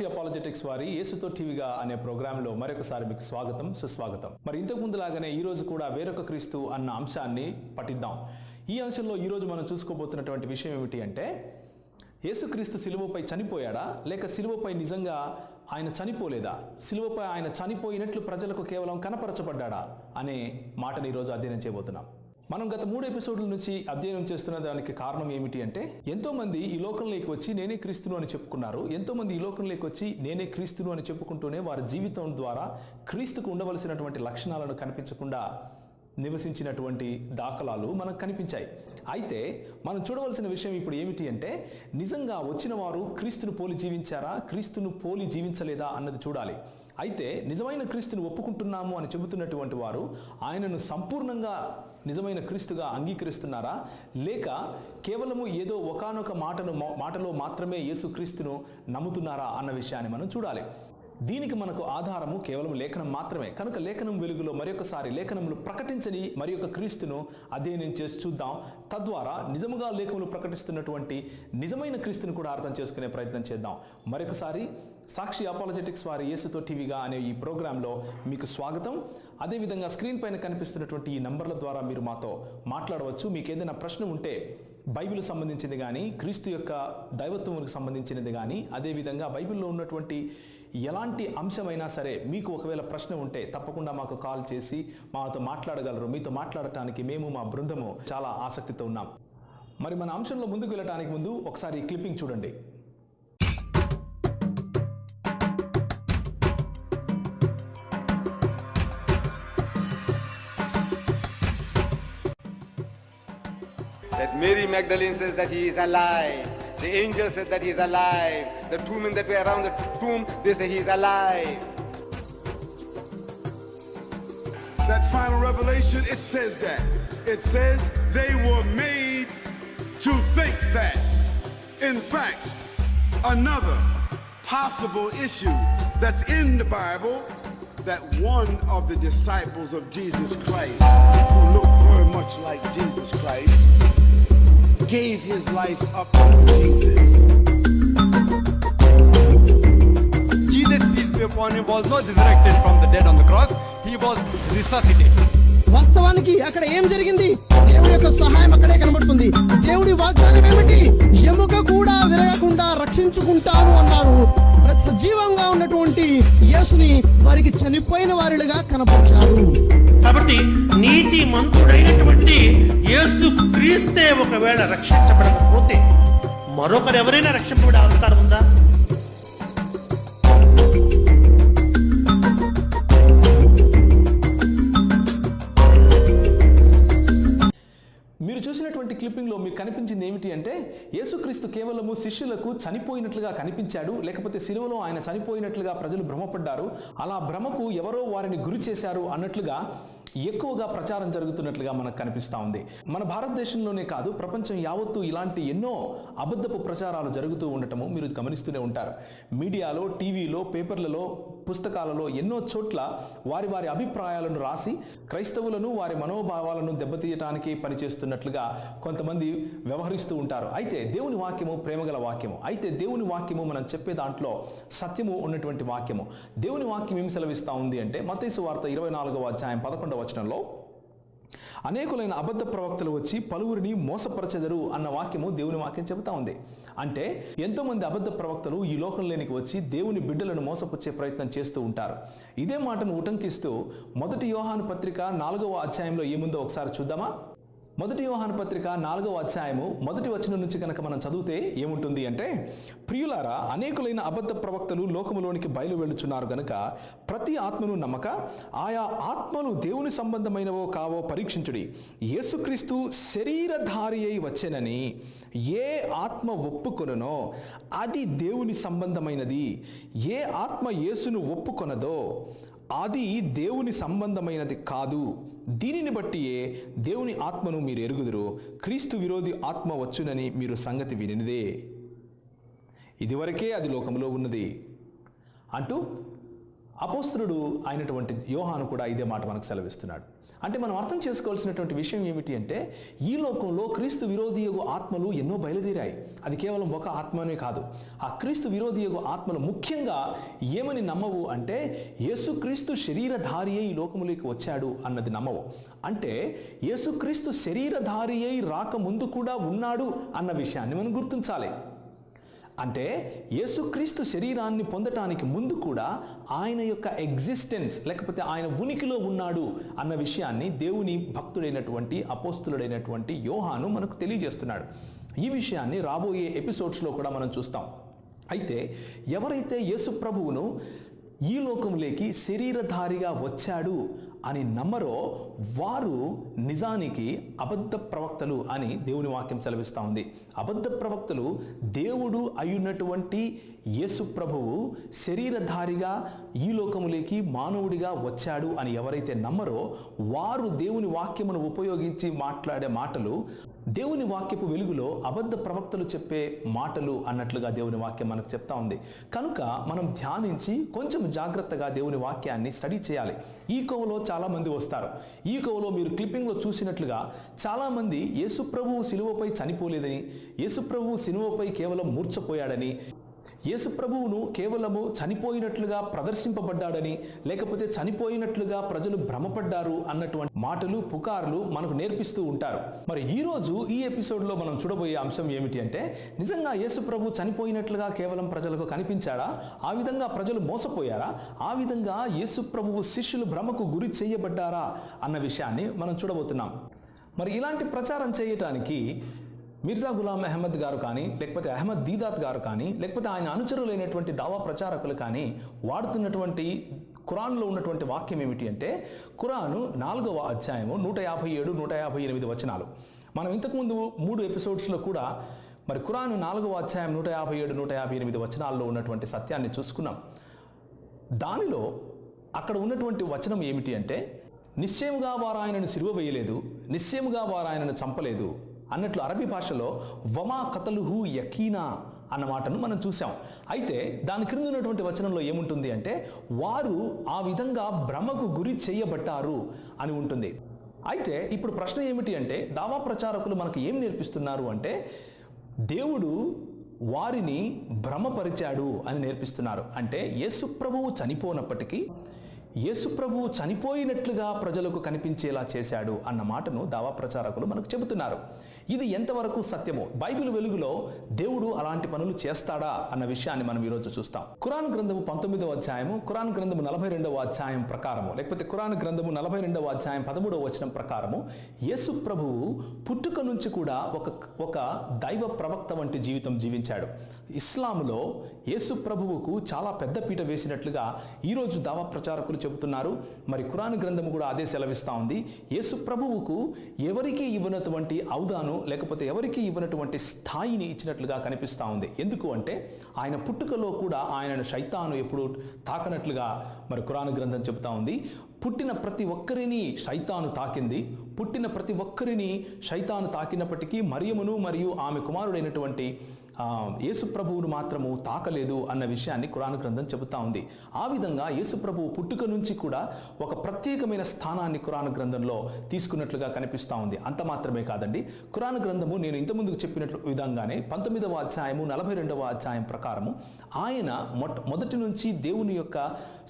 సాక్షి apologetics వారి యేసుతో టీవీగా అనే ప్రోగ్రాంలో మరొకసారి మీకు స్వాగతం, సుస్వాగతం. మరి ఇంతకు ముందులాగానే ఈరోజు కూడా వేరొక క్రీస్తు అన్న అంశాన్ని పఠిద్దాం. ఈ అంశంలో ఈరోజు మనం చూసుకోబోతున్నటువంటి విషయం ఏమిటి అంటే, యేసుక్రీస్తు సిలువపై చనిపోయాడా, లేక సిలువపై నిజంగా ఆయన చనిపోలేదా, సిలువపై ఆయన చనిపోయినట్లు ప్రజలకు కేవలం కనపరచబడ్డా అనే మాటని ఈరోజు అధ్యయనం చేయబోతున్నాం. మనం గత 3 ఎపిసోడ్ల నుంచి అధ్యయనం చేస్తున్న దానికి కారణం ఏమిటి అంటే, ఎంతోమంది ఈ లోకంలోకి వచ్చి నేనే క్రీస్తును అని చెప్పుకున్నారు. ఎంతోమంది ఈ లోకంలోకి వచ్చి నేనే క్రీస్తును అని చెప్పుకుంటూనే వారి జీవితం ద్వారా క్రీస్తుకు ఉండవలసినటువంటి లక్షణాలను కనిపించకుండా నివసించినటువంటి దాఖలాలు మనకు కనిపించాయి. అయితే మనం చూడవలసిన విషయం ఇప్పుడు ఏమిటి అంటే, నిజంగా వచ్చిన వారు క్రీస్తును పోలి జీవించారా, క్రీస్తును పోలి జీవించలేదా అన్నది చూడాలి. అయితే నిజమైన క్రీస్తును ఒప్పుకుంటున్నాము అని చెబుతున్నటువంటి వారు ఆయనను సంపూర్ణంగా నిజమైన క్రీస్తుగా అంగీకరిస్తున్నారా, లేక కేవలము ఏదో ఒకానొక మాటలో మాత్రమే యేసుక్రీస్తును నమ్ముతున్నారా అన్న విషయాన్ని మనం చూడాలి. దీనికి మనకు ఆధారము కేవలం లేఖనం మాత్రమే. కనుక లేఖనం వెలుగులో మరొకసారి లేఖనములు ప్రకటించని మరి యొక్క క్రీస్తును అధ్యయనం చేసి చూద్దాం. తద్వారా నిజముగా లేఖనములు ప్రకటిస్తున్నటువంటి నిజమైన క్రీస్తును కూడా అర్థం చేసుకునే ప్రయత్నం చేద్దాం. మరొకసారి సాక్షి అపాలజెటిక్స్ వారి యేసుతో టీవీగా అనే ఈ ప్రోగ్రాంలో మీకు స్వాగతం. అదేవిధంగా స్క్రీన్ పైన కనిపిస్తున్నటువంటి ఈ నంబర్ల ద్వారా మీరు మాతో మాట్లాడవచ్చు. మీకు ఏదైనా ప్రశ్న ఉంటే బైబిల్ సంబంధించింది కానీ, క్రీస్తు యొక్క దైవత్వమునికి సంబంధించినది కానీ, అదేవిధంగా బైబిల్లో ఉన్నటువంటి ఎలాంటి అంశమైనా సరే మీకు ఒకవేళ ప్రశ్న ఉంటే తప్పకుండా మాకు కాల్ చేసి మాతో మాట్లాడగలరు. మీతో మాట్లాడటానికి మేము, మా బృందము చాలా ఆసక్తితో ఉన్నాం. మరి మన అంశంలో ముందుకు వెళ్ళటానికి ముందు ఒకసారి ఈ క్లిప్పింగ్ చూడండి. That Mary Magdalene says that he is alive. The angel said that he is alive. The 2 men that were around the tomb, they say he is alive. That final revelation, it says that. It says they were made to think that. In fact, another possible issue that's in the Bible, that one of the disciples of Jesus Christ, who looked very much like Jesus Christ, gave his life up to Jesus. Jesus, peace be upon him, was not resurrected from the dead on the cross. He was resuscitated. వాస్తవానికి అక్కడ ఏం జరిగింది? దేవుడి యొక్క సహాయం అక్కడే కనబడుతుంది. దేవుడి వాగ్దానం ఏమిటి? ఎముక కూడా విరగకుండా రక్షించుకుంటాను అన్నారు. సజీవంగా ఉన్నటువంటి యేసుని వారికి చనిపోయిన వారిగా కనపరిచారు. కాబట్టి నీతి మంతుడైనటువంటి యేసు క్రీస్తే ఒకవేళ రక్షించబడకపోతే మరొకరు ఎవరైనా రక్షింపబడే ఆస్కారం ఉందా? మీరు చూసినటువంటి క్లిప్పింగ్లో మీకు కనిపించింది ఏమిటి అంటే, యేసుక్రీస్తు కేవలము శిష్యులకు చనిపోయినట్లుగా కనిపించాడు, లేకపోతే సిలువలో ఆయన చనిపోయినట్లుగా ప్రజలు భ్రమపడ్డారు. అలా భ్రమకు ఎవరో వారిని గురి చేశారు అన్నట్లుగా ఎక్కువగా ప్రచారం జరుగుతున్నట్లుగా మనకు కనిపిస్తూ ఉంది. మన భారతదేశంలోనే కాదు, ప్రపంచం యావత్తు ఇలాంటి ఎన్నో అబద్ధపు ప్రచారాలు జరుగుతూ ఉండటము మీరు గమనిస్తూనే ఉంటారు. మీడియాలో, టీవీలో, పేపర్లలో, పుస్తకాలలో ఎన్నో చోట్ల వారి వారి అభిప్రాయాలను రాసి క్రైస్తవులను, వారి మనోభావాలను దెబ్బతీయటానికి పనిచేస్తున్నట్లుగా కొంతమంది వ్యవహరిస్తూ ఉంటారు. అయితే దేవుని వాక్యము ప్రేమగల వాక్యము. అయితే దేవుని వాక్యము మనం చెప్పే దాంట్లో సత్యము ఉన్నటువంటి వాక్యము. దేవుని వాక్యం ఏమి సెలవిస్తూ ఉంది అంటే, మత్తయి సువార్త 24వ అధ్యాయం 11వ వచనంలో, అనేకులైన అబద్ధ ప్రవక్తలు వచ్చి పలువురిని మోసపరచెదరు అన్న వాక్యము దేవుని వాక్యం చెబుతా ఉంది. అంటే ఎంతో మంది అబద్ధ ప్రవక్తలు ఈ లోకంలోనికి వచ్చి దేవుని బిడ్డలను మోసపుచ్చే ప్రయత్నం చేస్తూ ఉంటారు. ఇదే మాటను ఉటంకిస్తూ 1 యోహాను పత్రిక 4వ అధ్యాయంలో ఏముందో ఒకసారి చూద్దామా? 1 యోహాను పత్రిక 4వ అధ్యాయము 1వ వచనం నుంచి కనుక మనం చదివితే ఏముంటుంది అంటే, ప్రియులారా, అనేకులైన అబద్ధ ప్రవక్తలు లోకములోనికి బయలు వెళ్ళుచున్నారు గనుక ప్రతి ఆత్మను నమ్మక ఆయా ఆత్మలు దేవుని సంబంధమైనవో కావో పరీక్షించుడి. యేసుక్రీస్తు శరీరధారి అయి వచ్చెనని ఏ ఆత్మ ఒప్పుకొననో అది దేవుని సంబంధమైనది. ఏ ఆత్మ యేసును ఒప్పుకొనదో అది దేవుని సంబంధమైనది కాదు. దీనిని బట్టియే దేవుని ఆత్మను మీరు ఎరుగుదురు. క్రీస్తు విరోధి ఆత్మ వచ్చునని మీరు సంగతి వినినదే. ఇదివరకే అది లోకంలో ఉన్నది అంటూ అపోస్తలుడు అయినటువంటి యోహాను కూడా ఇదే మాట మనకు సెలవిస్తున్నాడు. అంటే మనం అర్థం చేసుకోవాల్సినటువంటి విషయం ఏమిటి అంటే, ఈ లోకంలో క్రీస్తు విరోధియగు ఆత్మలు ఎన్నో బయలుదేరాయి. అది కేవలం ఒక ఆత్మనే కాదు. ఆ క్రీస్తు విరోధియగు ఆత్మలు ముఖ్యంగా ఏమని నమ్మవు అంటే, యేసుక్రీస్తు శరీరధారి అయి ఈ లోకములోకి వచ్చాడు అన్నది నమ్మవు. అంటే యేసుక్రీస్తు శరీరధారి అయి రాకముందు కూడా ఉన్నాడు అన్న విషయాన్ని మనం గుర్తించాలి. అంటే యేసుక్రీస్తు శరీరాన్ని పొందటానికి ముందు కూడా ఆయన యొక్క ఎగ్జిస్టెన్స్, లేకపోతే ఆయన ఉనికిలో ఉన్నాడు అన్న విషయాన్ని దేవుని భక్తుడైనటువంటి అపోస్తులుడైనటువంటి యోహాను మనకు తెలియజేస్తున్నాడు. ఈ విషయాన్ని రాబోయే ఎపిసోడ్స్లో కూడా మనం చూస్తాం. అయితే ఎవరైతే యేసు ప్రభువును ఈ లోకంలోకి శరీరధారిగా వచ్చాడు అని నమ్మరో వారు నిజానికి అబద్ధ ప్రవక్తలు అని దేవుని వాక్యం సెలవిస్తూ ఉంది. అబద్ధ ప్రవక్తలు దేవుడు అయ్యున్నటువంటి యేసు ప్రభువు శరీరధారిగా ఈ లోకములోకి మానవుడిగా వచ్చాడు అని ఎవరైతే నమ్మరో వారు దేవుని వాక్యమును ఉపయోగించి మాట్లాడే మాటలు దేవుని వాక్యపు వెలుగులో అబద్ధ ప్రవక్తలు చెప్పే మాటలు అన్నట్లుగా దేవుని వాక్యం మనకు చెప్తా ఉంది. కనుక మనం ధ్యానించి కొంచెం జాగ్రత్తగా దేవుని వాక్యాన్ని స్టడీ చేయాలి. ఈ కోవలో చాలామంది వస్తారు. ఈ కోవలో మీరు క్లిప్పింగ్లో చూసినట్లుగా చాలామంది యేసు ప్రభువు సిలువపై చనిపోలేదని, యేసు ప్రభువు సిలువపై కేవలం మూర్ఛపోయాడని, యేసు ప్రభువును కేవలము చనిపోయినట్లుగా ప్రదర్శింపబడ్డాడని, లేకపోతే చనిపోయినట్లుగా ప్రజలు భ్రమపడ్డారు అన్నటువంటి మాటలు పుకార్లు మనకు నేర్పిస్తూ ఉంటారు. మరి ఈరోజు ఈ ఎపిసోడ్లో మనం చూడబోయే అంశం ఏమిటి అంటే, నిజంగా యేసు ప్రభు చనిపోయినట్లుగా కేవలం ప్రజలకు కనిపించాడా? ఆ విధంగా ప్రజలు మోసపోయారా? ఆ విధంగా యేసు ప్రభువు శిష్యులు భ్రమకు గురి చేయబడ్డారా అన్న విషయాన్ని మనం చూడబోతున్నాం. మరి ఇలాంటి ప్రచారం చేయటానికి మిర్జా గులాం అహ్మద్ గారు కానీ, లేకపోతే అహ్మద్ దీదాత్ గారు కానీ, లేకపోతే ఆయన అనుచరులైనటువంటి దావా ప్రచారకులు కానీ వాడుతున్నటువంటి ఖురాన్లో ఉన్నటువంటి వాక్యం ఏమిటి అంటే, ఖురాను 4వ అధ్యాయము 157, 158 వచనాలు. మనం ఇంతకుముందు 3 ఎపిసోడ్స్లో కూడా మరి ఖురాను 4వ అధ్యాయం 157, 158 వచనాల్లో ఉన్నటువంటి సత్యాన్ని చూసుకున్నాం. దానిలో అక్కడ ఉన్నటువంటి వచనం ఏమిటి అంటే, నిశ్చయముగా వారు ఆయనను సిలువ వేయలేదు, నిశ్చయముగా వారు ఆయనను చంపలేదు అన్నట్లు అరబీ భాషలో వమా కతలుహు యకీనా అన్న మాటను మనం చూసాం. అయితే దాని క్రింద ఉన్నటువంటి వచనంలో ఏముంటుంది అంటే, వారు ఆ విధంగా భ్రమకు గురి చేయబడ్డారు అని ఉంటుంది. అయితే ఇప్పుడు ప్రశ్న ఏమిటి అంటే, దావా ప్రచారకులు మనకు ఏం నేర్పిస్తున్నారు అంటే, దేవుడు వారిని భ్రమపరిచాడు అని నేర్పిస్తున్నారు. అంటే యేసు ప్రభువు చనిపోనప్పటికీ యేసు ప్రభువు చనిపోయినట్లుగా ప్రజలకు కనిపించేలా చేశాడు అన్న మాటను దావా ప్రచారకులు మనకు చెబుతున్నారు. ఇది ఎంతవరకు సత్యమో, బైబిల్ వెలుగులో దేవుడు అలాంటి పనులు చేస్తాడా అన్న విషయాన్ని మనం ఈరోజు చూస్తాం. ఖురాన్ గ్రంథము 19వ అధ్యాయము, ఖురాన్ గ్రంథము 42వ అధ్యాయం ప్రకారము, లేకపోతే ఖురాన్ గ్రంథము 42వ అధ్యాయం 13వ వచనం ప్రకారము యేసు ప్రభువు పుట్టుక నుంచి కూడా ఒక దైవ ప్రవక్త వంటి జీవితం జీవించాడు. ఇస్లాంలో యేసు ప్రభువుకు చాలా పెద్ద పీట వేసినట్లుగా ఈరోజు దావా ప్రచారకులు చెబుతున్నారు. మరి ఖురాన్ గ్రంథము కూడా అదే సెలవిస్తూ ఉంది. యేసు ప్రభువుకు ఎవరికి ఇవ్వనటువంటి ఔదాను, లేకపోతే ఎవరికి ఇవ్వనటువంటి స్థాయిని ఇచ్చినట్లుగా కనిపిస్తూ ఉంది. ఎందుకు అంటే ఆయన పుట్టుకలో కూడా ఆయనను శైతాను ఎప్పుడు తాకనట్లుగా మరి ఖురాన్ గ్రంథం చెబుతా ఉంది. పుట్టిన ప్రతి ఒక్కరిని శైతాను తాకింది. పుట్టిన ప్రతి ఒక్కరిని శైతాను తాకినప్పటికీ మరియమును మరియు ఆమె కుమారుడైనటువంటి యేసు ప్రభువును మాత్రము తాకలేదు అన్న విషయాన్ని ఖురాన్ గ్రంథం చెబుతా ఉంది. ఆ విధంగా యేసు ప్రభువు పుట్టుక నుంచి కూడా ఒక ప్రత్యేకమైన స్థానాన్ని ఖురాన్ గ్రంథంలో తీసుకున్నట్లుగా కనిపిస్తూ ఉంది. అంత మాత్రమే కాదండి, ఖురాన్ గ్రంథము నేను ఇంతకుముందుకు చెప్పినట్లు విధంగానే 19వ అధ్యాయము 42వ అధ్యాయం ప్రకారము ఆయన మొదటి నుంచి దేవుని యొక్క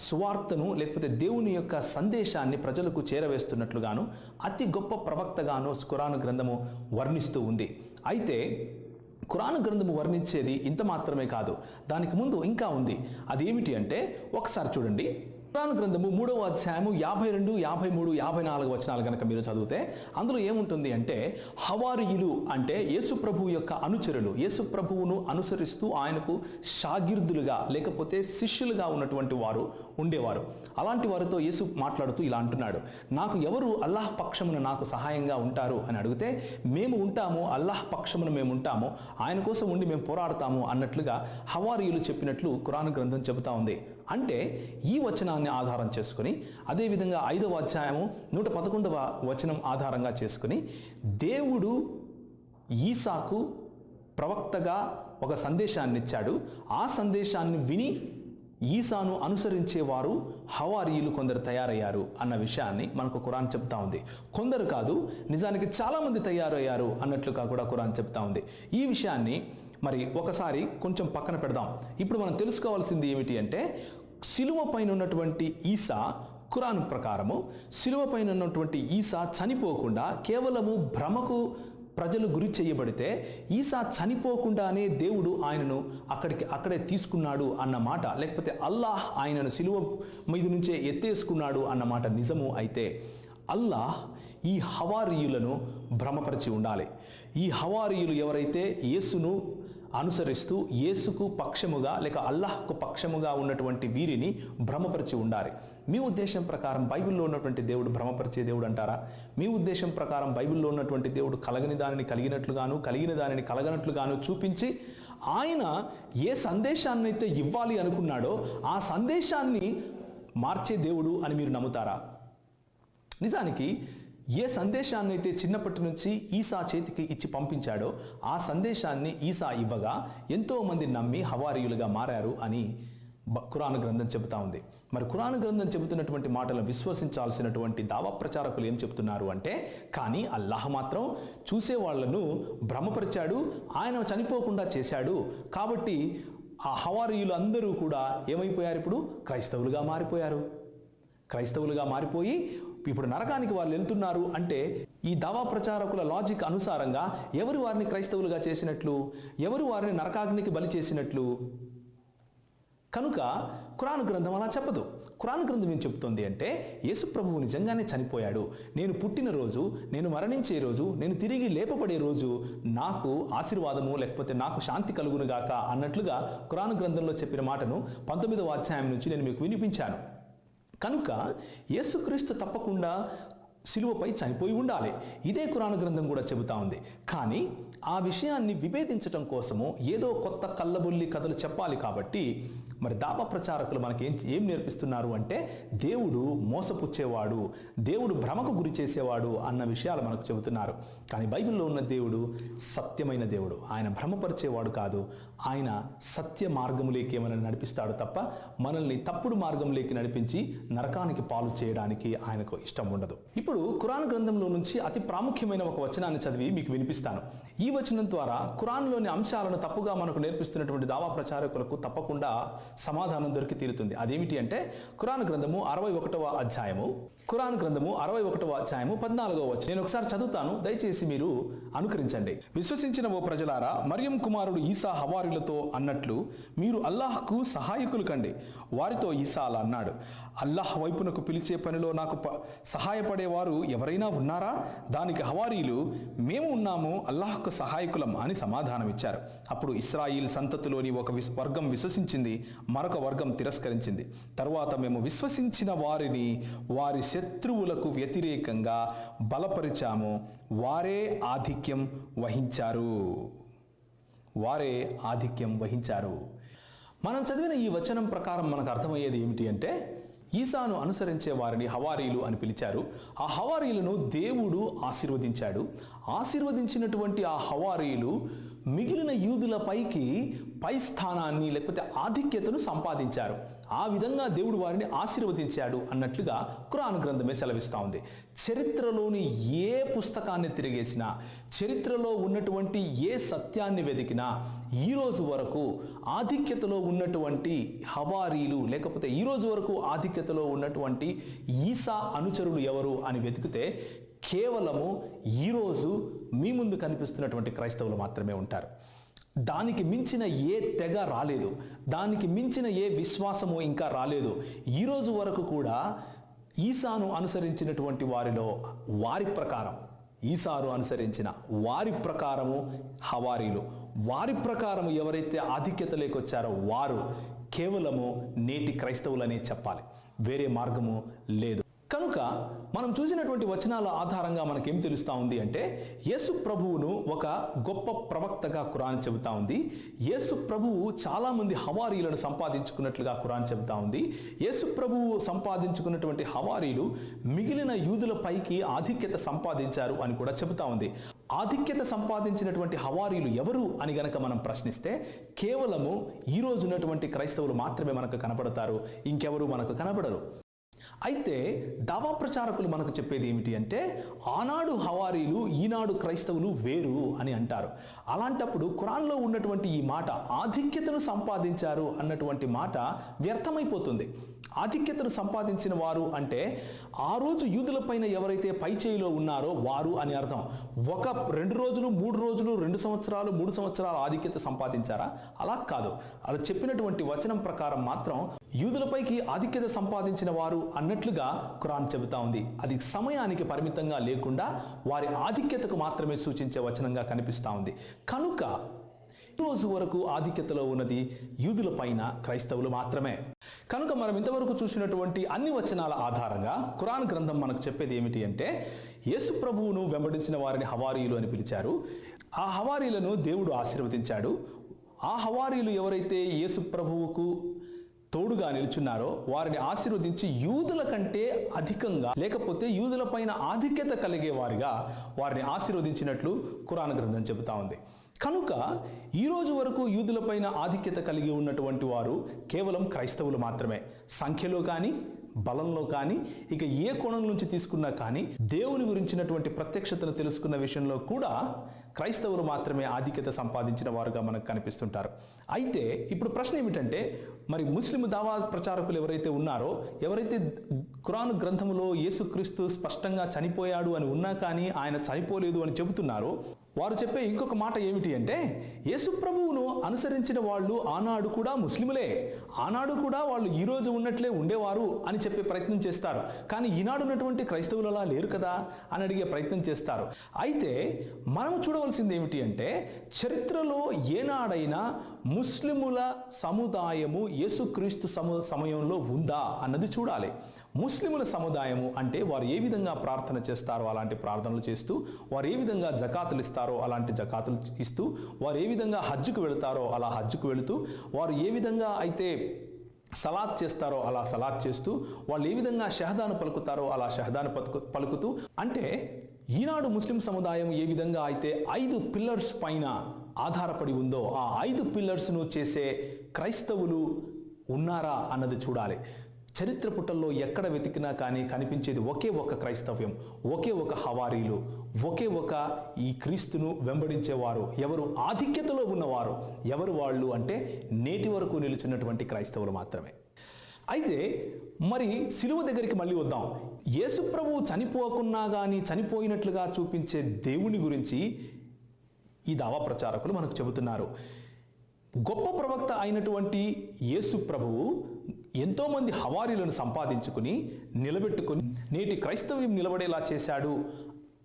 సువార్తను, లేకపోతే దేవుని యొక్క సందేశాన్ని ప్రజలకు చేరవేస్తున్నట్లుగాను అతి గొప్ప ప్రవక్తగాను ఖురాన్ గ్రంథము వర్ణిస్తూ ఉంది. అయితే ఖురాన్ గ్రంథము వర్ణించేది ఇంత మాత్రమే కాదు, దానికి ముందు ఇంకా ఉంది. అదేమిటి అంటే ఒకసారి చూడండి. ఖురాన్ గ్రంథము 3వ అధ్యాయము 52, 53, 54 వచనాలు కనుక మీరు చదివితే అందులో ఏముంటుంది అంటే, హవారీయులు అంటే యేసు ప్రభువు యొక్క అనుచరులు, యేసు ప్రభువును అనుసరిస్తూ ఆయనకు షాగిర్దులుగా లేకపోతే శిష్యులుగా ఉన్నటువంటి వారు ఉండేవారు. అలాంటి వారితో యేసు మాట్లాడుతూ ఇలా అంటున్నాడు, నాకు ఎవరు అల్లాహ్ పక్షమున నాకు సహాయంగా ఉంటారు అని అడిగితే, మేము ఉంటాము, అల్లాహ్ పక్షమున మేము ఉంటాము, ఆయన కోసం ఉండి మేము పోరాడతాము అన్నట్లుగా హవారీయులు చెప్పినట్లు ఖురాన్ గ్రంథం చెబుతా ఉంది. అంటే ఈ వచనాన్ని ఆధారం చేసుకుని, అదేవిధంగా 5వ అధ్యాయము 111వ వచనం ఆధారంగా చేసుకుని దేవుడు ఈసాకు ప్రవక్తగా ఒక సందేశాన్ని ఇచ్చాడు. ఆ సందేశాన్ని విని ఈసాను అనుసరించేవారు హవారీయులు కొందరు తయారయ్యారు అన్న విషయాన్ని మనకు ఖురాన్ చెప్తా ఉంది. కొందరు కాదు, నిజానికి చాలామంది తయారయ్యారు అన్నట్లుగా కూడా ఖురాన్ చెప్తా ఉంది. ఈ విషయాన్ని మరి ఒకసారి కొంచెం పక్కన పెడదాం. ఇప్పుడు మనం తెలుసుకోవాల్సింది ఏమిటి అంటే, సిలువ పైన ఉన్నటువంటి ఈసా, ఖురాన్ ప్రకారము సిలువ పైన ఉన్నటువంటి ఈసా చనిపోకుండా కేవలము భ్రమకు ప్రజలు గురి చేయబడితే ఈసా చనిపోకుండానే దేవుడు ఆయనను అక్కడే తీసుకున్నాడు అన్నమాట, లేకపోతే అల్లాహ్ ఆయనను సిలువ మీద నుంచే ఎత్తేసుకున్నాడు అన్నమాట నిజము అయితే, అల్లాహ్ ఈ హవారీయులను భ్రమపరిచి ఉండాలి. ఈ హవారీయులు ఎవరైతే యేసును అనుసరిస్తూ యేసుకు పక్షముగా లేక అల్లాహ్కు పక్షముగా ఉన్నటువంటి వీరిని భ్రమపరిచి ఉండాలి. మీ ఉద్దేశం ప్రకారం బైబిల్లో ఉన్నటువంటి దేవుడు భ్రమపరిచే దేవుడు అంటారా? మీ ఉద్దేశం ప్రకారం బైబిల్లో ఉన్నటువంటి దేవుడు కలగని దానిని కలిగినట్లుగాను, కలిగిన దానిని కలగనట్లుగాను చూపించి ఆయన ఏ సందేశాన్ని అయితే ఇవ్వాలి అనుకున్నాడో ఆ సందేశాన్ని మార్చే దేవుడు అని మీరు నమ్ముతారా? నిజానికి ఏ సందేశాన్ని అయితే చిన్నప్పటి నుంచి ఈసా చేతికి ఇచ్చి పంపించాడో ఆ సందేశాన్ని ఈసా ఇవ్వగా ఎంతోమంది నమ్మి హవారీయులుగా మారారు అని ఖురాన్ గ్రంథం చెబుతా ఉంది. మరి ఖురాన్ గ్రంథం చెబుతున్నటువంటి మాటలను విశ్వసించాల్సినటువంటి దావా ప్రచారకులు ఏం చెప్తున్నారు అంటే, కానీ అల్లాహ్ మాత్రం చూసేవాళ్లను భ్రమపరిచాడు, ఆయన చనిపోకుండా చేశాడు, కాబట్టి ఆ హవారీయులు అందరూ కూడా ఏమైపోయారు? ఇప్పుడు క్రైస్తవులుగా మారిపోయారు. క్రైస్తవులుగా మారిపోయి ఇప్పుడు నరకానికి వాళ్ళు వెళ్తున్నారు అంటే ఈ దావా ప్రచారకుల లాజిక్ అనుసారంగా ఎవరు వారిని క్రైస్తవులుగా చేసినట్లు? ఎవరు వారిని నరకాగ్నికి బలి చేసినట్లు? కనుక ఖురాన్ గ్రంథం అలా చెప్పదు. ఖురాన్ గ్రంథం ఏం చెప్తుంది అంటే, యేసు ప్రభువు నిజంగానే చనిపోయాడు, నేను పుట్టిన రోజు, నేను మరణించే రోజు, నేను తిరిగి లేపబడే రోజు నాకు ఆశీర్వాదము లేకపోతే నాకు శాంతి కలుగునుగాక అన్నట్లుగా ఖురాన్ గ్రంథంలో చెప్పిన మాటను 19వ అధ్యాయం నుంచి నేను మీకు వినిపించాను. కనుక యేసుక్రీస్తు తప్పకుండా సిలువపై చనిపోయి ఉండాలి. ఇదే ఖురాన్ గ్రంథం కూడా చెబుతా ఉంది. కానీ ఆ విషయాన్ని విభేదించటం కోసము ఏదో కొత్త కళ్ళబొల్లి కథలు చెప్పాలి కాబట్టి మరి దావా ప్రచారకులు మనకి ఏం నేర్పిస్తున్నారు అంటే, దేవుడు మోసపుచ్చేవాడు, దేవుడు భ్రమకు గురి చేసేవాడు అన్న విషయాలు మనకు చెబుతున్నారు. కానీ బైబిల్లో ఉన్న దేవుడు సత్యమైన దేవుడు, ఆయన భ్రమపరిచేవాడు కాదు. ఆయన సత్య మార్గములేకి మనల్ని నడిపిస్తాడు తప్ప మనల్ని తప్పుడు మార్గంలోకి నడిపించి నరకానికి పాలు చేయడానికి ఆయనకు ఇష్టం ఉండదు. ఇప్పుడు ఖురాన్ గ్రంథంలో నుంచి అతి ప్రాముఖ్యమైన ఒక వచనాన్ని చదివి మీకు వినిపిస్తాను. ఈ వచనం ద్వారా ఖురాన్లోని అంశాలను తప్పుగా మనకు నేర్పిస్తున్నటువంటి దావా ప్రచారకులకు తప్పకుండా సమాధానం దొరికి తీరుతుంది. అదేమిటి అంటే, ఖురాన్ గ్రంథము 61వ అధ్యాయము 14వ వచనం. నేను ఒకసారి చదువుతాను, దయచేసి మీరు అనుకరించండి. విశ్వసించిన ఓ ప్రజలారా, మరియం కుమారుడు ఈసా హవారీలతో అన్నట్లు మీరు అల్లాహ్కు సహాయకులు కండి. వారితో ఈసా అలా అన్నాడు, అల్లాహ్ వైపునకు పిలిచే పనిలో నాకు సహాయపడేవారు ఎవరైనా ఉన్నారా? దానికి హవారీలు, మేము ఉన్నాము, అల్లాహ్కు సహాయకులం అని సమాధానం ఇచ్చారు. అప్పుడు ఇస్రాయిల్ సంతతిలోని ఒక వర్గం విశ్వసించింది, మరొక వర్గం తిరస్కరించింది. తరువాత మేము విశ్వసించిన వారిని వారి శత్రువులకు వ్యతిరేకంగా బలపరిచాము, వారే ఆధిక్యం వహించారు. మనం చదివిన ఈ వచనం ప్రకారం మనకు అర్థమయ్యేది ఏమిటి అంటే, ఈసాను అనుసరించే వారిని హవారీలు అని పిలిచారు. ఆ హవారీలను దేవుడు ఆశీర్వదించాడు. ఆశీర్వదించినటువంటి ఆ హవారీలు మిగిలిన యూదుల పై స్థానాన్ని లేకపోతే ఆధిక్యతను సంపాదించారు. ఆ విధంగా దేవుడు వారిని ఆశీర్వదించాడు అన్నట్లుగా ఖురాన్ గ్రంథమే సెలవిస్తూ ఉంది. చరిత్రలోని ఏ పుస్తకాన్ని తిరిగేసినా, చరిత్రలో ఉన్నటువంటి ఏ సత్యాన్ని వెతికినా ఈ రోజు వరకు ఆధిక్యతలో ఉన్నటువంటి హవారీలు లేకపోతే ఈ రోజు వరకు ఆధిక్యతలో ఉన్నటువంటి ఈసా అనుచరులు ఎవరు అని వెతికితే కేవలము ఈరోజు మీ ముందు కనిపిస్తున్నటువంటి క్రైస్తవులు మాత్రమే ఉంటారు. దానికి మించిన ఏ తెగ రాలేదు, దానికి మించిన ఏ విశ్వాసము ఇంకా రాలేదు. ఈరోజు వరకు కూడా ఈసాను అనుసరించినటువంటి వారిలో ఈసాను అనుసరించిన వారి ప్రకారము హవారీలు, వారి ప్రకారము ఎవరైతే ఆధిక్యత లేకొచ్చారో వారు కేవలము నేటి క్రైస్తవులనే చెప్పాలి, వేరే మార్గము లేదు. కనుక కనుక మనం చూసినటువంటి వచనాల ఆధారంగా మనకేం తెలుస్తూ ఉంది అంటే యేసు ప్రభువును ఒక గొప్ప ప్రవక్తగా ఖురాన్ చెబుతా ఉంది. యేసు ప్రభువు చాలామంది హవారీలను సంపాదించుకున్నట్లుగా ఖురాన్ చెబుతా ఉంది. యేసు ప్రభువు సంపాదించుకున్నటువంటి హవారీలు మిగిలిన యూదులపైకి ఆధిక్యత సంపాదించారు అని కూడా చెబుతా ఉంది. ఆధిక్యత సంపాదించినటువంటి హవారీలు ఎవరు అని గనక మనం ప్రశ్నిస్తే కేవలము ఈ రోజు ఉన్నటువంటి క్రైస్తవులు మాత్రమే మనకు కనపడతారు, ఇంకెవరు మనకు కనపడరు. అయితే దావా ప్రచారకులు మనకు చెప్పేది ఏమిటి అంటే ఆనాడు హవారీలు ఈనాడు క్రైస్తవులు వేరు అని అంటారు. అలాంటప్పుడు ఖురాన్లో ఉన్నటువంటి ఈ మాట ఆధిక్యతను సంపాదించారు అన్నటువంటి మాట వ్యర్థమైపోతుంది. ఆధిక్యతను సంపాదించిన వారు అంటే ఆ రోజు యూదులపైన ఎవరైతే పైచేయిలో ఉన్నారో వారు అని అర్థం. 2 రోజులు 3 రోజులు 2 సంవత్సరాలు 3 సంవత్సరాల ఆధిక్యత సంపాదించారా? అలా కాదు. అలా చెప్పినటువంటి వచనం ప్రకారం మాత్రం యూదులపైకి ఆధిక్యత సంపాదించిన వారు అన్నట్లుగా ఖురాన్ చెబుతా ఉంది. అది సమయానికి పరిమితంగా లేకుండా వారి ఆధిక్యతకు మాత్రమే సూచించే వచనంగా కనిపిస్తూ ఉంది. కనుక రోజు వరకు ఆధిక్యతలో ఉన్నది యూదుల పైన క్రైస్తవులు మాత్రమే. కనుక మనం ఇంతవరకు చూసినటువంటి అన్ని వచనాల ఆధారంగా ఖురాన్ గ్రంథం మనకు చెప్పేది ఏమిటి అంటే యేసు ప్రభువును వెంబడించిన వారిని హవారీలు అని పిలిచారు. ఆ హవారీలను దేవుడు ఆశీర్వదించాడు. ఆ హవారీలు ఎవరైతే యేసు ప్రభువుకు తోడుగా నిలుచున్నారో వారిని ఆశీర్వదించి యూదుల కంటే అధికంగా లేకపోతే యూదుల పైన ఆధిక్యత కలిగే వారిగా వారిని ఆశీర్వదించినట్లు ఖురాన్ గ్రంథం చెబుతా ఉంది. కనుక ఈ రోజు వరకు యూదులపైన ఆధిక్యత కలిగి ఉన్నటువంటి వారు కేవలం క్రైస్తవులు మాత్రమే. సంఖ్యలో కానీ బలంలో కానీ ఇక ఏ కోణం నుంచి తీసుకున్నా కానీ దేవుని గురించినటువంటి ప్రత్యక్షతను తెలుసుకున్న విషయంలో కూడా క్రైస్తవులు మాత్రమే ఆధిక్యత సంపాదించిన వారుగా మనకు కనిపిస్తుంటారు. అయితే ఇప్పుడు ప్రశ్న ఏమిటంటే మరి ముస్లిం దావా ప్రచారకులు ఎవరైతే ఉన్నారో, ఎవరైతే ఖురాన్ గ్రంథంలో యేసుక్రీస్తు స్పష్టంగా చనిపోయాడు అని ఉన్నా కానీ ఆయన చనిపోలేదు అని చెబుతున్నారో వారు చెప్పే ఇంకొక మాట ఏమిటి అంటే యేసు ప్రభువును అనుసరించిన వాళ్ళు ఆనాడు కూడా ముస్లిములే, ఆనాడు కూడా వాళ్ళు ఈ రోజు ఉన్నట్లే ఉండేవారు అని చెప్పే ప్రయత్నం చేస్తారు. కానీ ఈనాడు ఉన్నటువంటి క్రైస్తవులు అలా లేరు కదా అని అడిగే ప్రయత్నం చేస్తారు. అయితే మనం చూడవలసింది ఏమిటి అంటే చరిత్రలో ఏనాడైనా ముస్లిముల సముదాయము యేసుక్రీస్తు సమయంలో ఉందా అన్నది చూడాలి. ముస్లిముల సముదాయము అంటే వారు ఏ విధంగా ప్రార్థన చేస్తారో అలాంటి ప్రార్థనలు చేస్తూ, వారు ఏ విధంగా జకాతులు ఇస్తారో అలాంటి జకాతులు ఇస్తూ, వారు ఏ విధంగా హజ్జుకు వెళతారో అలా హజ్జుకు వెళుతూ, వారు ఏ విధంగా అయితే సలాత్ చేస్తారో అలా సలాత్ చేస్తూ, వాళ్ళు ఏ విధంగా షహదాను పలుకుతారో అలా షహదాను పలుకుతూ, అంటే ఈనాడు ముస్లిం సముదాయం ఏ విధంగా అయితే 5 పిల్లర్స్ పైన ఆధారపడి ఉందో ఆ 5 పిల్లర్స్ను చేసే క్రైస్తవులు ఉన్నారా అన్నది చూడాలి. చరిత్ర పుటల్లో ఎక్కడ వెతికినా కానీ కనిపించేది ఒకే ఒక క్రైస్తవ్యం, ఒకే ఒక హవారీలు, ఒకే ఒక ఈ క్రీస్తును వెంబడించేవారు. ఎవరు ఆధిక్యతలో ఉన్నవారు ఎవరు వాళ్ళు అంటే నేటి వరకు నిలుచున్నటువంటి క్రైస్తవులు మాత్రమే. అయితే మరి సిలువ దగ్గరికి మళ్ళీ వద్దాం. యేసు ప్రభువు చనిపోకున్నా కానీ చనిపోయినట్లుగా చూపించే దేవుని గురించి ఈ దావా ప్రచారకులు మనకు చెబుతున్నారు. గొప్ప ప్రవక్త అయినటువంటి యేసు ప్రభువు ఎంతోమంది హవారీలను సంపాదించుకుని నిలబెట్టుకుని నేటి క్రైస్తవ్యం నిలబడేలా చేశాడు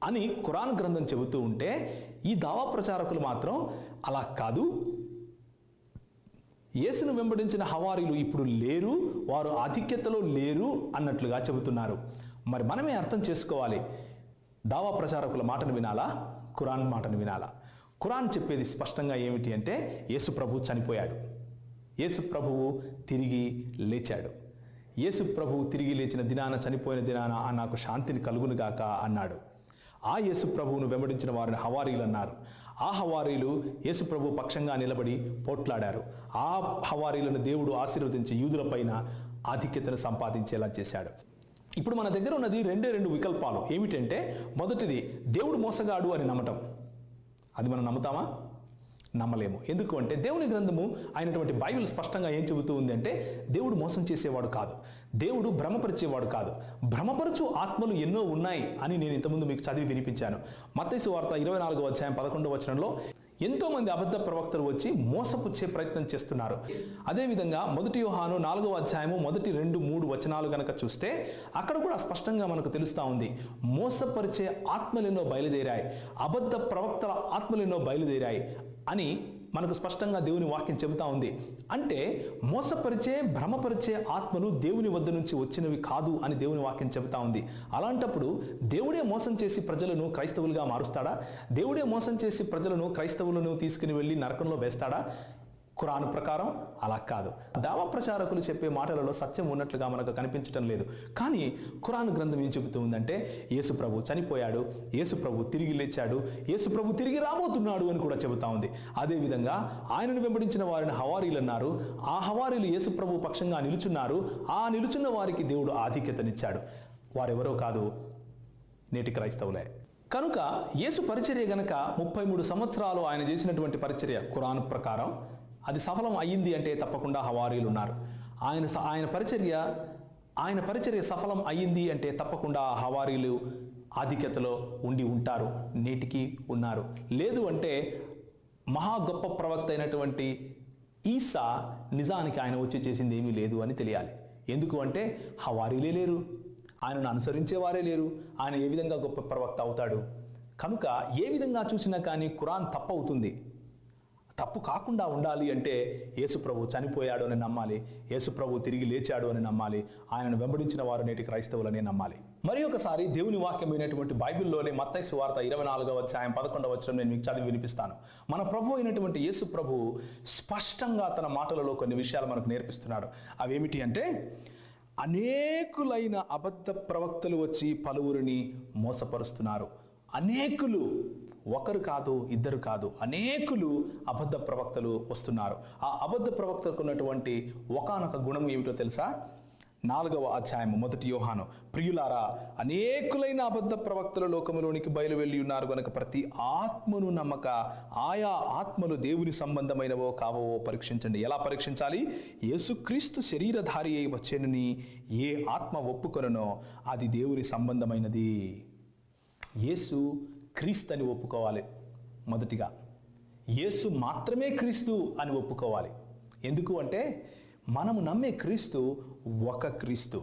అని ఖురాన్ గ్రంథం చెబుతూ ఉంటే ఈ దావా ప్రచారకులు మాత్రం అలా కాదు, యేసును వెంబడించిన హవారీలు ఇప్పుడు లేరు, వారు ఆధిక్యతలో లేరు అన్నట్లుగా చెబుతున్నారు. మరి మనమే అర్థం చేసుకోవాలి, దావా ప్రచారకుల మాటను వినాలా, ఖురాన్ మాటను వినాలా? ఖురాన్ చెప్పేది స్పష్టంగా ఏమిటి అంటే యేసు ప్రభువు చనిపోయాడు, యేసు ప్రభువు తిరిగి లేచాడు, యేసు ప్రభువు తిరిగి లేచిన దినాన చనిపోయిన దినాన నాకు శాంతిని కలుగునుగాక అన్నాడు. ఆ యేసు ప్రభువును వెంబడించిన వారిని హవారీలు అన్నారు. ఆ హవారీలు యేసు ప్రభు పక్షంగా నిలబడి పోట్లాడారు. ఆ హవారీలను దేవుడు ఆశీర్వదించి యూదులపైన ఆధిక్యతను సంపాదించేలా చేశాడు. ఇప్పుడు మన దగ్గర ఉన్నది 2 వికల్పాలు. ఏమిటంటే మొదటిది దేవుడు మోసగాడు అని నమ్మటం. అది మనం నమ్ముతామా? నమ్మలేము. ఎందుకు అంటే దేవుని గ్రంథము అయినటువంటి బైబిల్ స్పష్టంగా ఏం చెబుతూ ఉంది అంటే దేవుడు మోసం చేసేవాడు కాదు, దేవుడు భ్రమపరిచేవాడు కాదు. భ్రమపరచు ఆత్మలు ఎన్నో ఉన్నాయి అని నేను ఇంతకుముందు మీకు చదివి వినిపించాను. మత్తయి సువార్త 24వ అధ్యాయం 11వ వచనంలో ఎంతో మంది అబద్ధ ప్రవక్తలు వచ్చి మోసపుచ్చే ప్రయత్నం చేస్తున్నారు. అదేవిధంగా 1 యోహాను 4వ అధ్యాయము 1, 2, 3 వచనాలు గనక చూస్తే అక్కడ కూడా స్పష్టంగా మనకు తెలుస్తూ ఉంది, మోసపరిచే ఆత్మలెన్నో బయలుదేరాయి, అబద్ధ ప్రవక్తల ఆత్మలెన్నో బయలుదేరాయి అని మనకు స్పష్టంగా దేవుని వాక్యం చెబుతా ఉంది. అంటే మోసపరిచే భ్రమపరిచే ఆత్మలు దేవుని వద్ద నుంచి వచ్చినవి కాదు అని దేవుని వాక్యం చెబుతా ఉంది. అలాంటప్పుడు దేవుడే మోసం చేసి ప్రజలను క్రైస్తవులుగా మారుస్తాడా? దేవుడే మోసం చేసి ప్రజలను క్రైస్తవులను తీసుకుని వెళ్ళి నరకంలో వేస్తాడా? ఖురాన్ ప్రకారం అలా కాదు. దావా ప్రచారకులు చెప్పే మాటలలో సత్యం ఉన్నట్లుగా మనకు కనిపించడం లేదు. కానీ ఖురాన్ గ్రంథం ఏం చెబుతూ ఉందంటే యేసు ప్రభు చనిపోయాడు, యేసు ప్రభు తిరిగి లేచాడు, యేసు ప్రభు తిరిగి రాబోతున్నాడు అని కూడా చెబుతా ఉంది. అదేవిధంగా ఆయనను వెంబడించిన వారిని హవారీలు అన్నారు. ఆ హవారీలు యేసు ప్రభు పక్షంగా నిలుచున్నారు. ఆ నిలుచున్న వారికి దేవుడు ఆధిక్యతనిచ్చాడు. వారెవరో కాదు, నేటి క్రైస్తవులే. కనుక యేసు పరిచర్య గనక 33 సంవత్సరాలు ఆయన చేసినటువంటి పరిచర్య ఖురాన్ ప్రకారం అది సఫలం అయ్యింది అంటే తప్పకుండా హవారీలు ఉన్నారు. ఆయన పరిచర్య సఫలం అయ్యింది అంటే తప్పకుండా హవారీలు ఆధిక్యతలో ఉండి ఉంటారు, నేటికి ఉన్నారు. లేదు అంటే మహా గొప్ప ప్రవక్త అయినటువంటి ఈసా నిజానికి ఆయన వచ్చి చేసింది ఏమీ లేదు అని తెలియాలి. ఎందుకు అంటే హవారీలే లేరు, ఆయనను అనుసరించేవారే లేరు. ఆయన ఏ విధంగా గొప్ప ప్రవక్త అవుతాడు? కనుక ఏ విధంగా చూసినా కానీ ఖురాన్ తప్పు అవుతుంది. తప్పు కాకుండా ఉండాలి అంటే యేసు ప్రభు చనిపోయాడు అని నమ్మాలి, యేసు ప్రభు తిరిగి లేచాడు అని నమ్మాలి, ఆయనను వెంబడించిన వారు నేటి క్రైస్తవులని నమ్మాలి. మరి ఒకసారి దేవుని వాక్యం అయినటువంటి బైబిల్లోని మత్తయి సువార్త 24వ అధ్యాయం 11వ వచనం నేను మీకు చదివి వినిపిస్తాను. మన ప్రభు అయినటువంటి యేసు ప్రభు స్పష్టంగా తన మాటలలో కొన్ని విషయాలు మనకు నేర్పిస్తున్నాడు. అవేమిటి అంటే, అనేకులైన అబద్ధ ప్రవక్తలు వచ్చి పలువురిని మోసపరుస్తున్నారు. అనేకులు, ఒకరు కాదు, ఇద్దరు కాదు, అనేకులు అబద్ధ ప్రవక్తలు వస్తున్నారు. ఆ అబద్ధ ప్రవక్తలకు ఉన్నటువంటి ఒకానొక గుణం ఏమిటో తెలుసా? 4వ అధ్యాయం 1 యోహాను, ప్రియులారా, అనేకులైన అబద్ధ ప్రవక్తలు లోకములోనికి బయలువెళ్ళి ఉన్నారు గనుక ప్రతి ఆత్మను నమ్మక ఆయా ఆత్మలు దేవుని సంబంధమైనవో కావో పరీక్షించండి. ఎలా పరీక్షించాలి? యేసుక్రీస్తు శరీరధారి అయి వచ్చేనని ఏ ఆత్మ ఒప్పుకొననో అది దేవుని సంబంధమైనది. యేసు క్రీస్తు అని ఒప్పుకోవాలి. మొదటిగా యేసు మాత్రమే క్రీస్తు అని ఒప్పుకోవాలి. ఎందుకు అంటే మనము నమ్మే క్రీస్తు ఒక క్రీస్తు.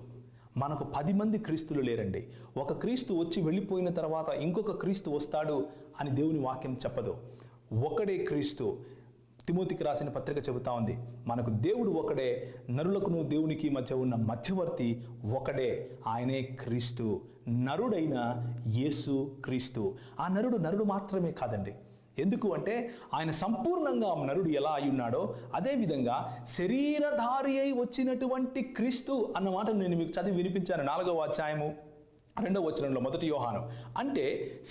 మనకు 10 మంది క్రీస్తులు లేరండి. ఒక క్రీస్తు వచ్చి వెళ్ళిపోయిన తర్వాత ఇంకొక క్రీస్తు వస్తాడు అని దేవుని వాక్యం చెప్పదు. ఒకడే క్రీస్తు. తిమోతికి రాసిన పత్రిక చెబుతా ఉంది, మనకు దేవుడు ఒకడే, నరులకును దేవునికి మధ్య ఉన్న మధ్యవర్తి ఒకడే, ఆయనే క్రీస్తు. నరుడైన యేసు క్రీస్తు. ఆ నరుడు మాత్రమే కాదండి. ఎందుకు అంటే ఆయన సంపూర్ణంగా నరుడు ఎలా అయ్యున్నాడో అదేవిధంగా శరీరధారి అయి వచ్చినటువంటి క్రీస్తు అన్న మాటను నేను మీకు చదివి వినిపించాను. 4వ అధ్యాయము 2వ వచనంలో 1 యోహాను. అంటే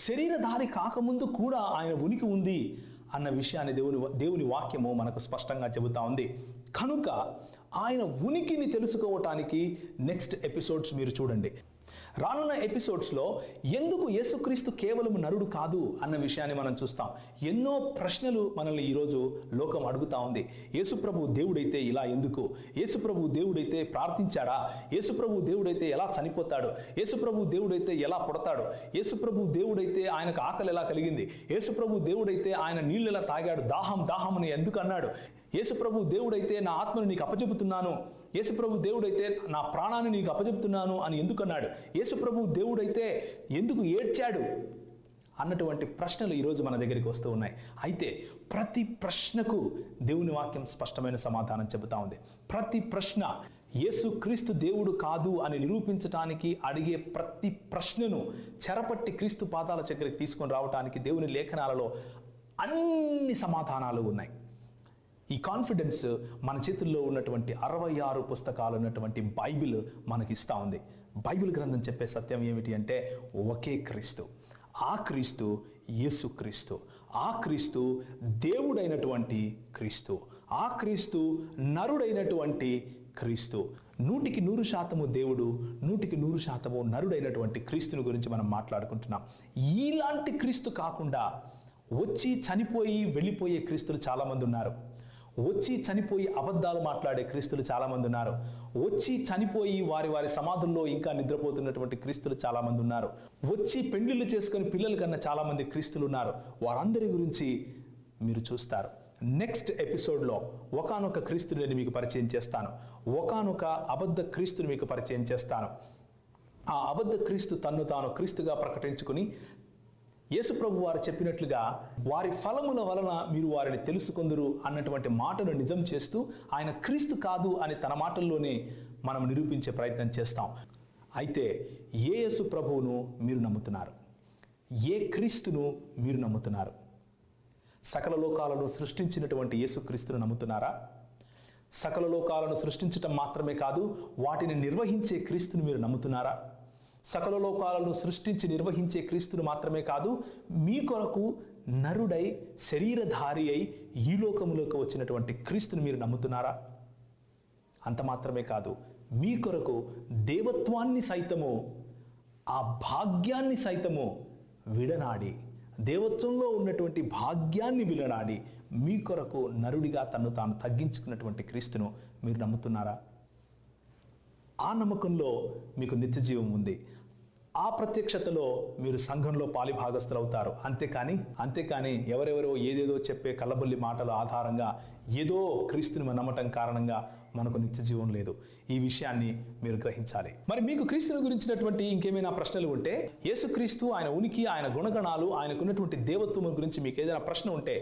శరీరధారి కాకముందు కూడా ఆయన ఉనికి ఉంది అన్న విషయాన్ని దేవుని వాక్యము మనకు స్పష్టంగా చెబుతా ఉంది. కనుక ఆయన ఉనికిని తెలుసుకోవటానికి నెక్స్ట్ ఎపిసోడ్స్ మీరు చూడండి. రానున్న ఎపిసోడ్స్లో ఎందుకు యేసుక్రీస్తు కేవలం నరుడు కాదు అన్న విషయాన్ని మనం చూస్తాం. ఎన్నో ప్రశ్నలు మనల్ని ఈరోజు లోకం అడుగుతా ఉంది. యేసుప్రభు దేవుడైతే ఇలా ఎందుకు? యేసుప్రభు దేవుడైతే ప్రార్థించాడా? యేసుప్రభు దేవుడైతే ఎలా చనిపోతాడు? యేసుప్రభు దేవుడైతే ఎలా పుడతాడు? యేసుప్రభు దేవుడైతే ఆయనకు ఆకలి ఎలా కలిగింది? యేసుప్రభు దేవుడైతే ఆయన నీళ్ళు ఎలా తాగాడు? దాహం అని ఎందుకు అన్నాడు? యేసుప్రభు దేవుడైతే నా ఆత్మను నీకు అప్పచెబుతున్నాను, యేసుప్రభు దేవుడైతే నా ప్రాణాన్ని నీకు అప్పచెబుతున్నాను అని ఎందుకన్నాడు? యేసుప్రభు దేవుడైతే ఎందుకు ఏడ్చాడు? అన్నటువంటి ప్రశ్నలు ఈరోజు మన దగ్గరికి వస్తూ ఉన్నాయి. అయితే ప్రతి ప్రశ్నకు దేవుని వాక్యం స్పష్టమైన సమాధానం చెబుతా ఉంది. ప్రతి ప్రశ్న యేసుక్రీస్తు దేవుడు కాదు అని నిరూపించడానికి అడిగే ప్రతి ప్రశ్నను చెరపట్టి క్రీస్తు పాదాల దగ్గరికి తీసుకొని రావడానికి దేవుని లేఖనాలలో అన్ని సమాధానాలు ఉన్నాయి. ఈ కాన్ఫిడెన్స్ మన చేతుల్లో ఉన్నటువంటి 66 పుస్తకాలు ఉన్నటువంటి బైబిల్ మనకి ఇస్తూ ఉంది. బైబిల్ గ్రంథం చెప్పే సత్యం ఏమిటి అంటే ఒకే క్రీస్తు. ఆ క్రీస్తు యేసుక్రీస్తు. ఆ క్రీస్తు దేవుడైనటువంటి క్రీస్తు. ఆ క్రీస్తు నరుడైనటువంటి క్రీస్తు. 100% దేవుడు, 100% నరుడైనటువంటి క్రీస్తుని గురించి మనం మాట్లాడుకుంటున్నాం. ఇలాంటి క్రీస్తు కాకుండా వచ్చి చనిపోయి వెళ్ళిపోయే క్రీస్తులు చాలామంది ఉన్నారు. వచ్చి చనిపోయి అబద్ధాలు మాట్లాడే క్రీస్తులు చాలామంది ఉన్నారు. వచ్చి చనిపోయి వారి సమాధుల్లో ఇంకా నిద్రపోతున్నటువంటి క్రీస్తులు చాలామంది ఉన్నారు. వచ్చి పెళ్లిళ్ళు చేసుకొని పిల్లల కన్నా చాలామంది క్రీస్తులు ఉన్నారు. వారందరి గురించి మీరు చూస్తారు. నెక్స్ట్ ఎపిసోడ్లో ఒకానొక క్రీస్తుని నేను మీకు పరిచయం చేస్తాను. ఒకానొక అబద్ధ క్రీస్తుని మీకు పరిచయం చేస్తాను. ఆ అబద్ధ క్రీస్తు తన్ను తాను క్రీస్తుగా ప్రకటించుకుని యేసు ప్రభు వారు చెప్పినట్లుగా వారి ఫలముల వలన మీరు వారిని తెలుసుకొందురు అన్నటువంటి మాటను నిజం చేస్తూ ఆయన క్రీస్తు కాదు అని తన మాటల్లోనే మనం నిరూపించే ప్రయత్నం చేస్తాం. అయితే ఏ యేసు ప్రభువును మీరు నమ్ముతున్నారు? ఏ క్రీస్తును మీరు నమ్ముతున్నారు? సకల లోకాలను సృష్టించినటువంటి యేసుక్రీస్తును నమ్ముతున్నారా? సకల లోకాలను సృష్టించటం మాత్రమే కాదు, వాటిని నిర్వహించే క్రీస్తును మీరు నమ్ముతున్నారా? సకల లోకాలను సృష్టించి నిర్వహించే క్రీస్తును మాత్రమే కాదు, మీ కొరకు నరుడై శరీరధారి అయి ఈ లోకములోకి వచ్చినటువంటి క్రీస్తును మీరు నమ్ముతున్నారా? అంత మాత్రమే కాదు, మీ కొరకు దేవత్వాన్ని సైతము, ఆ భాగ్యాన్ని సైతము విడనాడి, దేవత్వంలో ఉన్నటువంటి భాగ్యాన్ని విడనాడి మీ కొరకు నరుడిగా తను తాను తగ్గించుకున్నటువంటి క్రీస్తును మీరు నమ్ముతున్నారా? ఆ నమ్మకంలో మీకు నిత్య జీవం ఉంది. ఆ ప్రత్యక్షతలో మీరు సంఘంలో పాలిభాగస్తులవుతారు. అంతేకాని ఎవరెవరో ఏదేదో చెప్పే కల్లబొల్లి మాటల ఆధారంగా ఏదో క్రీస్తుని నమ్మటం కారణంగా మనకు నిత్య జీవం లేదు. ఈ విషయాన్ని మీరు గ్రహించాలి. మరి మీకు క్రీస్తుని గురించినటువంటి ఇంకేమైనా ప్రశ్నలు ఉంటే, యేసుక్రీస్తు, ఆయన ఉనికి, ఆయన గుణగణాలు, ఆయనకున్నటువంటి దేవత్వం గురించి మీకు ఏదైనా ప్రశ్న ఉంటే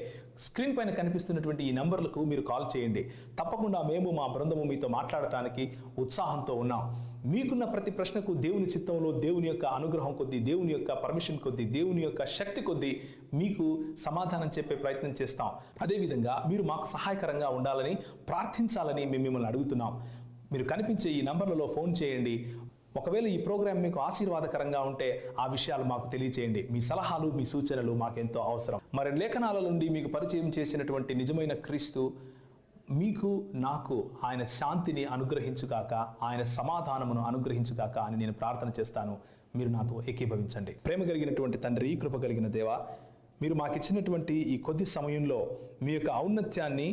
స్క్రీన్ పైన కనిపిస్తున్నటువంటి ఈ నంబర్లకు మీరు కాల్ చేయండి. తప్పకుండా మేము, మా బృందము మీతో మాట్లాడటానికి ఉత్సాహంతో ఉన్నాం. మీకున్న ప్రతి ప్రశ్నకు దేవుని చిత్తంలో, దేవుని యొక్క అనుగ్రహం కొద్దీ, దేవుని యొక్క పర్మిషన్ కొద్దీ, దేవుని యొక్క శక్తి కొద్దీ మీకు సమాధానం చెప్పే ప్రయత్నం చేస్తాం. అదేవిధంగా మీరు మాకు సహాయకరంగా ఉండాలని, ప్రార్థించాలని మేము మిమ్మల్ని అడుగుతున్నాం. మీరు కనిపించే ఈ నంబర్లలో ఫోన్ చేయండి. ఒకవేళ ఈ ప్రోగ్రాం మీకు ఆశీర్వాదకరంగా ఉంటే ఆ విషయాలు మాకు తెలియచేయండి. మీ సలహాలు, మీ సూచనలు మాకెంతో అవసరం. మరి లేఖనాల నుండి మీకు పరిచయం చేసినటువంటి నిజమైన క్రీస్తు మీకు, నాకు ఆయన శాంతిని అనుగ్రహించుగాక, ఆయన సమాధానమును అనుగ్రహించుగాక అని నేను ప్రార్థన చేస్తాను. మీరు నాతో ఏకీభవించండి. ప్రేమ కలిగినటువంటి తండ్రి, కృప కలిగిన దేవా, మీరు మాకిచ్చినటువంటి ఈ కొద్ది సమయంలో మీ యొక్క ఔన్నత్యాన్ని,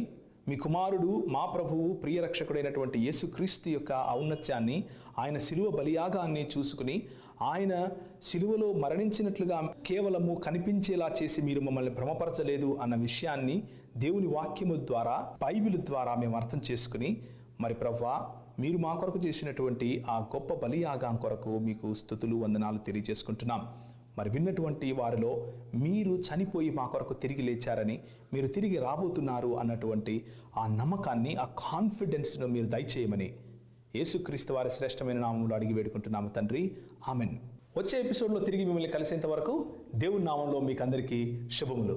మీ కుమారుడు, మా ప్రభువు, ప్రియరక్షకుడైనటువంటి యేసుక్రీస్తు యొక్క ఔన్నత్యాన్ని, ఆయన శిలువ బలియాగాన్ని చూసుకుని, ఆయన శిలువలో మరణించినట్లుగా కేవలము కనిపించేలా చేసి మీరు మమ్మల్ని భ్రమపరచలేదు అన్న విషయాన్ని దేవుని వాక్యము ద్వారా, బైబిల్ ద్వారా మేము అర్థం చేసుకుని, మరి ప్రభువా, మీరు మా కొరకు చేసినటువంటి ఆ గొప్ప బలియాగం కొరకు మీకు స్తుతులు, వందనాలు తెలియజేసుకుంటున్నాం. మరి విన్నటువంటి వారిలో మీరు చనిపోయి మా కొరకు తిరిగి లేచారని, మీరు తిరిగి రాబోతున్నారు అన్నటువంటి ఆ నమ్మకాన్ని, ఆ కాన్ఫిడెన్స్ను మీరు దయచేయమని యేసుక్రీస్తు వారి శ్రేష్టమైన నామంలో అడిగి వేడుకుంటున్నాము తండ్రి. ఆమెన్. వచ్చే ఎపిసోడ్లో తిరిగి మిమ్మల్ని కలిసేంత వరకు దేవుని నామంలో మీకు అందరికీ శుభములు.